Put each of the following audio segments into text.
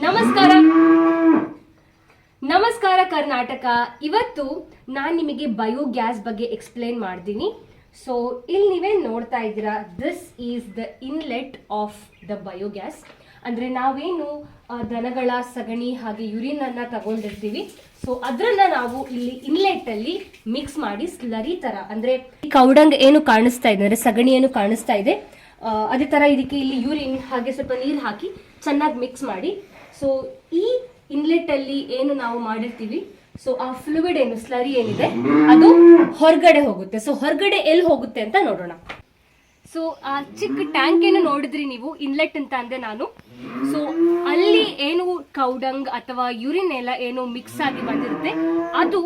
ನಮಸ್ಕಾರ ನಮಸ್ಕಾರ ಕರ್ನಾಟಕ. ಇವತ್ತು ನಾನು ನಿಮಗೆ ಬಯೋಗ್ಯಾಸ್ ಬಗ್ಗೆ ಎಕ್ಸ್ಪ್ಲೇನ್ ಮಾಡ್ತೀನಿ. ಸೊ ಇಲ್ಲಿ ನೀವೇ ನೋಡ್ತಾ ಇದ್ದೀರಾ, this is the inlet of the biogas. ಅಂದರೆ ನಾವೇನು ದನಗಳ ಸಗಣಿ ಹಾಗೆ ಯೂರಿನ್ ಅನ್ನ ತಗೊಂಡಿರ್ತೀವಿ, ಸೊ ಅದನ್ನ ನಾವು ಇಲ್ಲಿ ಇನ್ಲೆಟ್ ಅಲ್ಲಿ ಮಿಕ್ಸ್ ಮಾಡಿ ಸ್ಲರಿ ತರ, ಅಂದ್ರೆ ಕೌಡಂಗ್ ಏನು ಕಾಣಿಸ್ತಾ ಇದೆ ಅಂದ್ರೆ ಸಗಣಿ ಏನು ಕಾಣಿಸ್ತಾ ಇದೆ, ಅದೇ ತರ ಇದಕ್ಕೆ ಇಲ್ಲಿ ಯೂರಿನ್ ಹಾಗೆ ಸ್ವಲ್ಪ ನೀರು ಹಾಕಿ ಚೆನ್ನಾಗಿ ಮಿಕ್ಸ್ ಮಾಡಿ, ಸೊ ಈ ಇನ್ಲೆಟ್ ಅಲ್ಲಿ ಏನು ನಾವು ಮಾಡಿರ್ತೀವಿ, ಸೊ ಆ ಫ್ಲೂಯಿಡ್ ಏನು ಸ್ಲರಿ ಏನಿದೆ ಅದು ಹೊರಗಡೆ ಹೋಗುತ್ತೆ. ಸೊ ಹೊರಗಡೆ ಎಲ್ಲಿ ಹೋಗುತ್ತೆ ಅಂತ ನೋಡೋಣ. ಸೊ ಆ ಚಿಕ್ಕ ಟ್ಯಾಂಕ್ ಏನು ನೋಡಿದ್ರಿ ನೀವು, ಇನ್ಲೆಟ್ ಅಂತ ಅಂದೆ ನಾನು. ಸೊ ಅಲ್ಲಿ ಏನು ಕೌಡಂಗ್ ಅಥವಾ ಯೂರಿನ್ ಎಲ್ಲ ಏನು ಮಿಕ್ಸ್ ಆಗಿ ಬಂದಿರುತ್ತೆ, ಅದು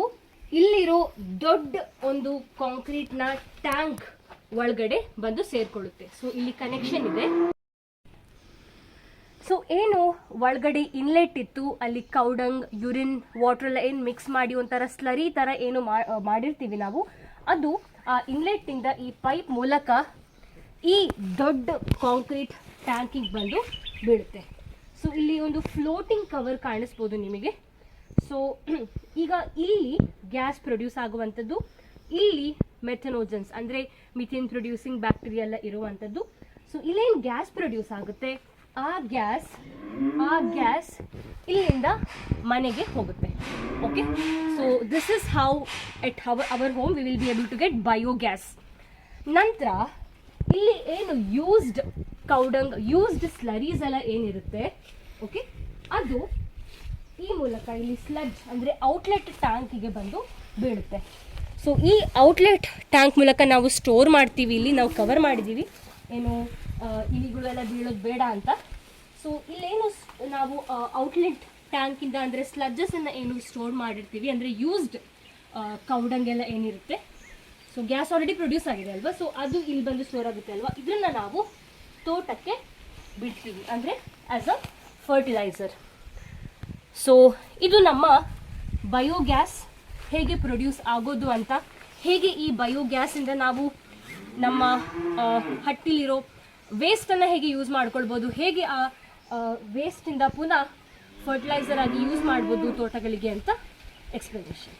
ಇಲ್ಲಿರೋ ದೊಡ್ಡ ಒಂದು ಕಾಂಕ್ರೀಟ್ ನ ಟ್ಯಾಂಕ್ ಒಳಗಡೆ ಬಂದು ಸೇರ್ಕೊಳ್ಳುತ್ತೆ. ಸೊ ಇಲ್ಲಿ ಕನೆಕ್ಷನ್ ಇದೆ. ಸೊ ಏನು ಒಳಗಡೆ ಇನ್ಲೆಟ್ ಇತ್ತು, ಅಲ್ಲಿ ಕೌಡಂಗ್ ಯೂರಿನ್ ವಾಟರ್ ಎಲ್ಲ ಏನು ಮಿಕ್ಸ್ ಮಾಡಿ ಒಂಥರ ಸ್ಲರಿ ತರ ಏನು ಮಾಡಿರ್ತೀವಿ ನಾವು, ಅದು ಆ ಇನ್ಲೆಟ್ ಇಂದ ಈ ಪೈಪ್ ಮೂಲಕ ಈ ದೊಡ್ಡ ಕಾಂಕ್ರೀಟ್ ಟ್ಯಾಂಕಿಗೆ ಬಂದು ಬೀಳುತ್ತೆ. ಸೊ ಇಲ್ಲಿ ಒಂದು ಫ್ಲೋಟಿಂಗ್ ಕವರ್ ಕಾಣಿಸ್ಬೋದು ನಿಮಗೆ. ಸೊ ಈಗ ಇಲ್ಲಿ ಗ್ಯಾಸ್ ಪ್ರೊಡ್ಯೂಸ್ ಆಗುವಂಥದ್ದು, ಇಲ್ಲಿ ಮೆಥನೋಜನ್ಸ್ ಅಂದರೆ ಮಿಥೇನ್ ಪ್ರೊಡ್ಯೂಸಿಂಗ್ ಬ್ಯಾಕ್ಟೀರಿಯಾ ಎಲ್ಲ ಇರುವಂಥದ್ದು. ಸೊ ಇಲ್ಲೇನು ಗ್ಯಾಸ್ ಪ್ರೊಡ್ಯೂಸ್ ಆಗುತ್ತೆ, ಆ ಗ್ಯಾಸ್ ಇಲ್ಲಿಂದ ಮನೆಗೆ ಹೋಗುತ್ತೆ. Okay, so this is how at our home we will be able to get biogas. ನಂತರ ಇಲ್ಲಿ ಏನು ಯೂಸ್ಡ್ ಕೌಡಂಗ್, ಯೂಸ್ಡ್ ಸ್ಲರೀಸ್ ಎಲ್ಲ ಏನಿರುತ್ತೆ, ಓಕೆ, ಅದು ಈ ಮೂಲಕ ಇಲ್ಲಿ ಸ್ಲಡ್ಜ್ ಅಂದರೆ ಔಟ್ಲೆಟ್ ಟ್ಯಾಂಕಿಗೆ ಬಂದು ಬೀಳುತ್ತೆ. ಸೊ ಈ ಔಟ್ಲೆಟ್ ಟ್ಯಾಂಕ್ ಮೂಲಕ ನಾವು ಸ್ಟೋರ್ ಮಾಡ್ತೀವಿ. ಇಲ್ಲಿ ನಾವು ಕವರ್ ಮಾಡಿದ್ದೀವಿ, ಏನು ಇಲಿಗಳೆಲ್ಲ ಬೀಳೋದು ಬೇಡ ಅಂತ. ಸೊ ಇಲ್ಲೇನು ನಾವು ಔಟ್ಲೆಟ್ ಟ್ಯಾಂಕಿಂದ ಅಂದರೆ ಸ್ಲಡ್ಜಸನ್ನು ಏನು ಸ್ಟೋರ್ ಮಾಡಿರ್ತೀವಿ, ಅಂದರೆ ಯೂಸ್ಡ್ ಕೌಡಂಗ್ ಎಲ್ಲ ಏನಿರುತ್ತೆ, ಸೊ ಗ್ಯಾಸ್ ಆಲ್ರೆಡಿ ಪ್ರೊಡ್ಯೂಸ್ ಆಗಿದೆ ಅಲ್ವಾ, ಸೊ ಅದು ಇಲ್ಲಿ ಬಂದು ಸ್ಟೋರ್ ಆಗುತ್ತೆ ಅಲ್ವಾ, ಇದನ್ನು ನಾವು ತೋಟಕ್ಕೆ ಬಿಡ್ತೀವಿ, ಅಂದರೆ ಆ್ಯಸ್ ಅ ಫರ್ಟಿಲೈಸರ್. ಸೊ ಇದು ನಮ್ಮ ಬಯೋಗ್ಯಾಸ್ ಹೇಗೆ ಪ್ರೊಡ್ಯೂಸ್ ಆಗೋದು ಅಂತ, ಹೇಗೆ ಈ ಬಯೋಗ್ಯಾಸಿಂದ ನಾವು ನಮ್ಮ ಹಟ್ಟಿಲಿರೋ ವೇಸ್ಟನ್ನು ಹೇಗೆ ಯೂಸ್ ಮಾಡ್ಕೊಳ್ಬೋದು, ಹೇಗೆ ಆ ವೇಸ್ಟಿಂದ ಪುನಃ ಫರ್ಟಿಲೈಸರ್ ಆಗಿ ಯೂಸ್ ಮಾಡ್ಬೋದು ತೋಟಗಳಿಗೆ ಅಂತ ಎಕ್ಸ್ಪ್ಲನೇಷನ್.